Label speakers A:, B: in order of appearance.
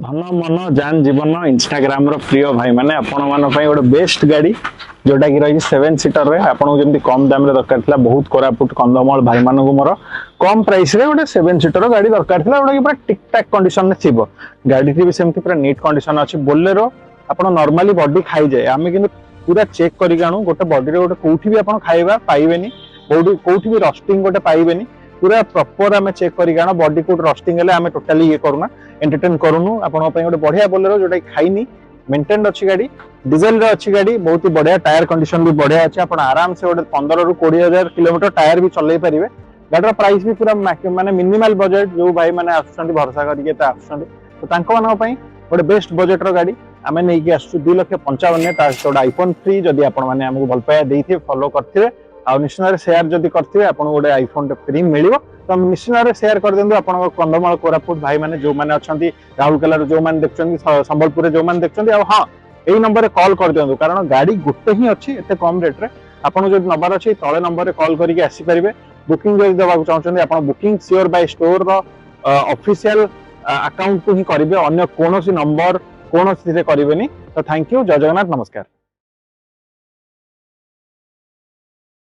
A: धन मन जान जीवन इंस्टाग्राम रो प्रिय भाई माने आपण मान गोटे बेस्ट गाड़ी जोटा कि रही 7 सीटर रे आपन जमी कम दाम रे दरकार थिला बहुत कोरापुट कंदमल भाई मान मोर कम प्राइस रे गोटे 7 सीटर गाड़ी दरकार थिला जोटा कि पूरा टिक टाक कंडीशन में थिबो गाड़ी भी सेमती पूरा नीट कंडीशन अछि बोलेरो आपन नॉर्मली बॉडी खाई जाए आमे किंतु पूरा चेक करी गाणु गोटे बॉडी रे गोटे कोठी भी आपन खाइबा पाइबेनी कोठी भी रस्टिंग गोटे पाइबेनी पूरा प्रॉपर आमे चेक करी गाणु बॉडी को रस्टिंग हेले आमे टोटली ये करूना एंटरटेन करूनु आपण पई गोटे बढ़िया बोलेरो जोटा खाइनी मेंटेन्ड अच्छी गाड़ी डीजल रे अच्छी गाड़ी बहुत ही बढ़िया टायर कंडीशन भी बढ़िया अच्छे आप आराम से गोटे 15 ରୁ 20,000 किलोमीटर टायर भी चलई पारे गाड़ी प्राइस भी पूरा माने मिनिमल बजेट जो भाई माने आसुछंती भरोसा करके आसुछंती तो तांको मानक पई गोटे बेस्ट बजेट रो गाड़ी आमे नै कि आसु 2,55,000 ता छोटा आईफोन फ्री जदी आपण माने हमको भल पाया देइथे फॉलो करथिबे आ निश्चित शेयर जदी करथिबे आपण गोटे आईफोन फ्री मिलिबो तो निश्चित शेयर कर दिंतु आप कंधमाल कोरापुट भाई मैंने जो मैंने अच्छा राउरकेला जो मैंने देखते संबलपुर जो मैंने देखते हाँ यही नंबर कॉल कर दिंतु कारण गाड़ी गोटे ही अच्छी एत कम रेट रे आपन जो नंबर अच्छी तले नंबर कॉल करके आसीपारे बुकिंग जब देवा चाहते आप booking sure by store official account को ही करेंगे अन्य कौन नंबर कौन करेंगे तो थैंक यू जय जगन्नाथ नमस्कार।